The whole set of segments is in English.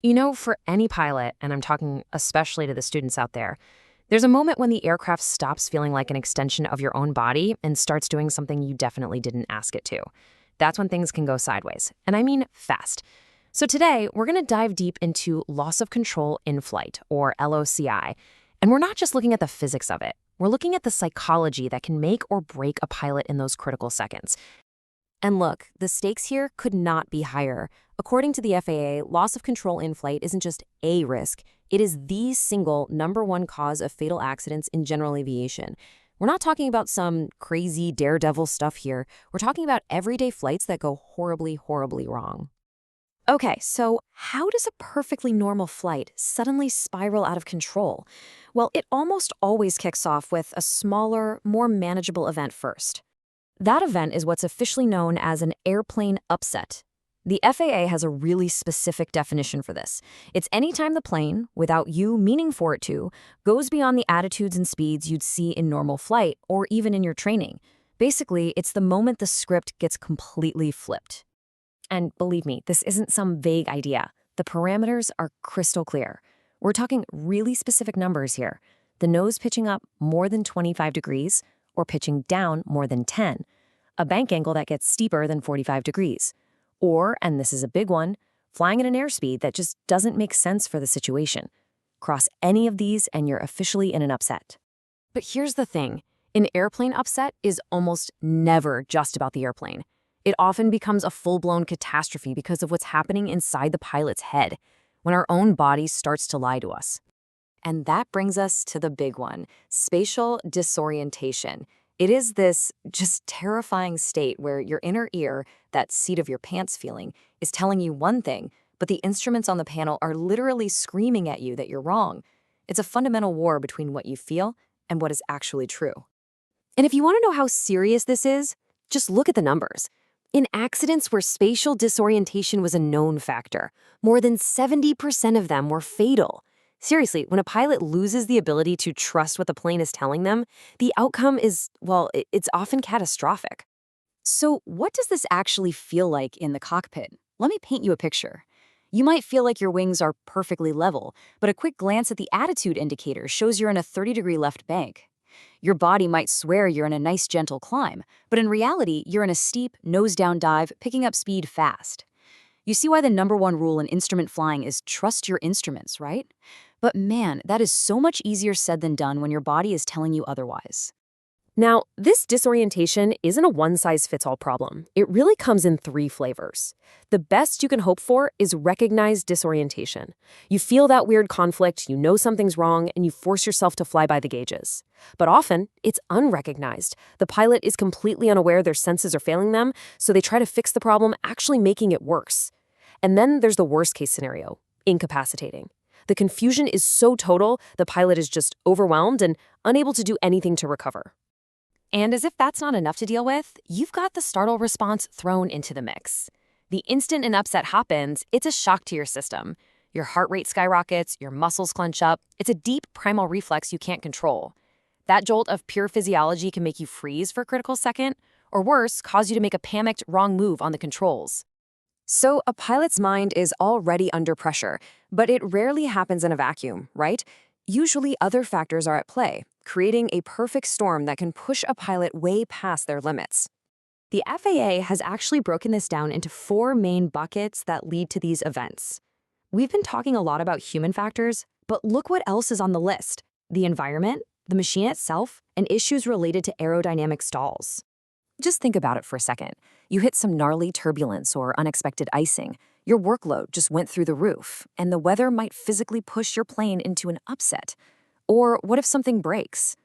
For any pilot, and I'm talking especially to the students out there, there's a moment when the aircraft stops feeling like an extension of your own body and starts doing something you definitely didn't ask it to. That's when things can go sideways, and I mean fast. So today, we're going to dive deep into loss of control in flight, or LOCI, and we're not just looking at the physics of it. We're looking at the psychology that can make or break a pilot in those critical seconds. And look, the stakes here could not be higher. According to the FAA, loss of control in flight isn't just a risk, it is the single number one cause of fatal accidents in general aviation. We're not talking about some crazy daredevil stuff here. We're talking about everyday flights that go horribly, horribly wrong. Okay, so how does a perfectly normal flight suddenly spiral out of control? Well, it almost always kicks off with a smaller, more manageable event first. That event is what's officially known as an airplane upset. The FAA has a really specific definition for this. It's any time the plane, without you meaning for it to, goes beyond the attitudes and speeds you'd see in normal flight or even in your training. Basically, it's the moment the script gets completely flipped. And believe me, this isn't some vague idea. The parameters are crystal clear. We're talking really specific numbers here. The nose pitching up more than 25 degrees or pitching down more than 10. A bank angle that gets steeper than 45 degrees. Or, and this is a big one, flying at an airspeed that just doesn't make sense for the situation. Cross any of these and you're officially in an upset. But here's the thing. An airplane upset is almost never just about the airplane. It often becomes a full-blown catastrophe because of what's happening inside the pilot's head, when our own body starts to lie to us. And that brings us to the big one, spatial disorientation. It is this just terrifying state where your inner ear, that seat of your pants feeling, is telling you one thing, but the instruments on the panel are literally screaming at you that you're wrong. It's a fundamental war between what you feel and what is actually true. And if you want to know how serious this is, just look at the numbers. In accidents where spatial disorientation was a known factor, more than 70% of them were fatal. Seriously, when a pilot loses the ability to trust what the plane is telling them, the outcome is, well, it's often catastrophic. So what does this actually feel like in the cockpit? Let me paint you a picture. You might feel like your wings are perfectly level, but a quick glance at the attitude indicator shows you're in a 30-degree left bank. Your body might swear you're in a nice gentle climb, but in reality, you're in a steep, nose-down dive, picking up speed fast. You see why the number one rule in instrument flying is trust your instruments, right? But man, that is so much easier said than done when your body is telling you otherwise. Now, this disorientation isn't a one-size-fits-all problem. It really comes in three flavors. The best you can hope for is recognized disorientation. You feel that weird conflict, you know something's wrong, and you force yourself to fly by the gauges. But often, it's unrecognized. The pilot is completely unaware their senses are failing them, so they try to fix the problem, actually making it worse. And then there's the worst-case scenario, incapacitating. The confusion is so total, the pilot is just overwhelmed and unable to do anything to recover. And as if that's not enough to deal with, you've got the startle response thrown into the mix. The instant an upset happens, it's a shock to your system. Your heart rate skyrockets, your muscles clench up. It's a deep primal reflex you can't control. That jolt of pure physiology can make you freeze for a critical second, or worse, cause you to make a panicked wrong move on the controls. So a pilot's mind is already under pressure, but it rarely happens in a vacuum, right? Usually other factors are at play, creating a perfect storm that can push a pilot way past their limits. The FAA has actually broken this down into four main buckets that lead to these events. We've been talking a lot about human factors, but look what else is on the list: the environment, the machine itself, and issues related to aerodynamic stalls. Just think about it for a second. You hit some gnarly turbulence or unexpected icing. Your workload just went through the roof, and the weather might physically push your plane into an upset. Or what if something breaks?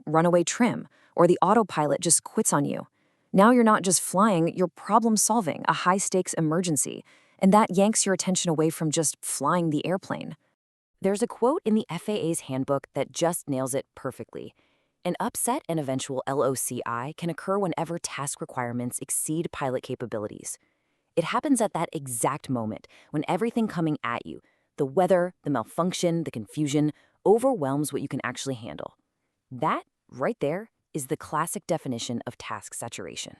Runaway trim, or the autopilot just quits on you. Now you're not just flying, you're problem-solving a high-stakes emergency, and that yanks your attention away from just flying the airplane. There's a quote in the FAA's handbook that just nails it perfectly. An upset and eventual LOCI can occur whenever task requirements exceed pilot capabilities. It happens at that exact moment when everything coming at you, the weather, the malfunction, the confusion, overwhelms what you can actually handle. That, right there, is the classic definition of task saturation.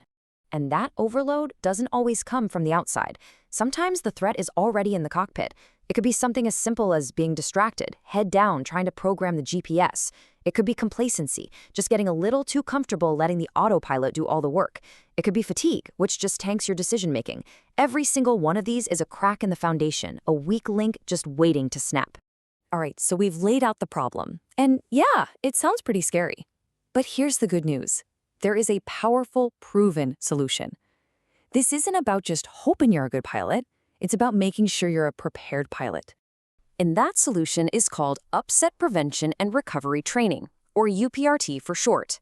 And that overload doesn't always come from the outside. Sometimes the threat is already in the cockpit. It could be something as simple as being distracted, head down, trying to program the GPS. It could be complacency, just getting a little too comfortable letting the autopilot do all the work. It could be fatigue, which just tanks your decision-making. Every single one of these is a crack in the foundation, a weak link just waiting to snap. All right, so we've laid out the problem. And yeah, it sounds pretty scary. But here's the good news. There is a powerful, proven solution. This isn't about just hoping you're a good pilot. It's about making sure you're a prepared pilot. And that solution is called Upset Prevention and Recovery Training, or UPRT for short.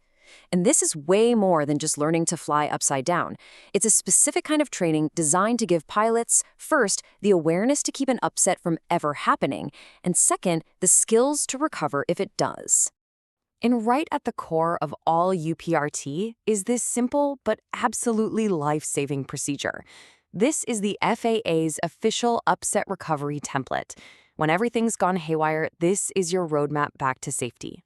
And this is way more than just learning to fly upside down. It's a specific kind of training designed to give pilots, first, the awareness to keep an upset from ever happening, and second, the skills to recover if it does. And right at the core of all UPRT is this simple but absolutely life-saving procedure. This is the FAA's official upset recovery template. When everything's gone haywire, this is your roadmap back to safety.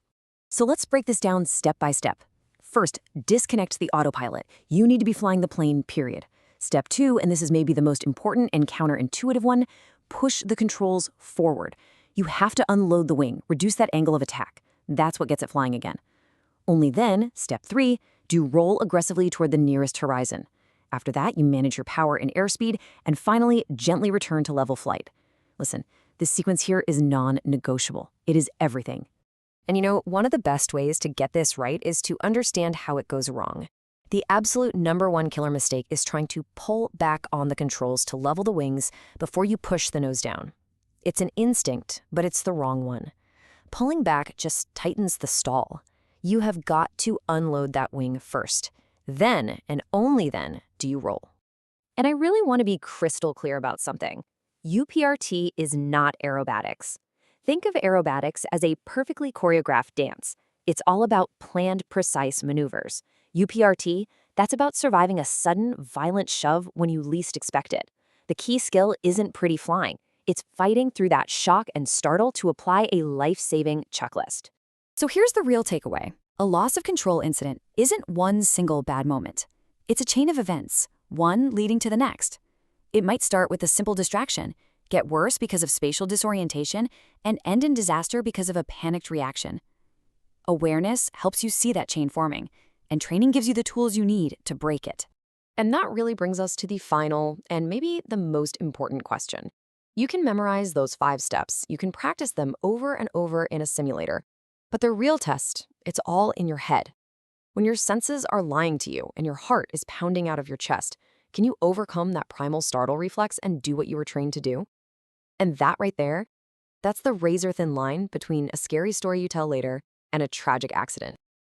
So let's break this down step by step. First, disconnect the autopilot. You need to be flying the plane, period. Step 2, and this is maybe the most important and counterintuitive one, push the controls forward. You have to unload the wing, reduce that angle of attack. That's what gets it flying again. Only then, step 3, do roll aggressively toward the nearest horizon. After that, you manage your power and airspeed, and finally, gently return to level flight. Listen, this sequence here is non-negotiable. It is everything. And you know, one of the best ways to get this right is to understand how it goes wrong. The absolute #1 killer mistake is trying to pull back on the controls to level the wings before you push the nose down. It's an instinct, but it's the wrong one. Pulling back just tightens the stall. You have got to unload that wing first. Then, and only then, do you roll. And I really want to be crystal clear about something. UPRT is not aerobatics. Think of aerobatics as a perfectly choreographed dance. It's all about planned, precise maneuvers. UPRT, that's about surviving a sudden, violent shove when you least expect it. The key skill isn't pretty flying. It's fighting through that shock and startle to apply a life-saving checklist. So here's the real takeaway. A loss of control incident isn't one single bad moment. It's a chain of events, one leading to the next. It might start with a simple distraction, get worse because of spatial disorientation, and end in disaster because of a panicked reaction. Awareness helps you see that chain forming, and training gives you the tools you need to break it. And that really brings us to the final and maybe the most important question. You can memorize those 5 steps. You can practice them over and over in a simulator. But the real test, it's all in your head. When your senses are lying to you and your heart is pounding out of your chest, can you overcome that primal startle reflex and do what you were trained to do? And that right there, that's the razor-thin line between a scary story you tell later and a tragic accident.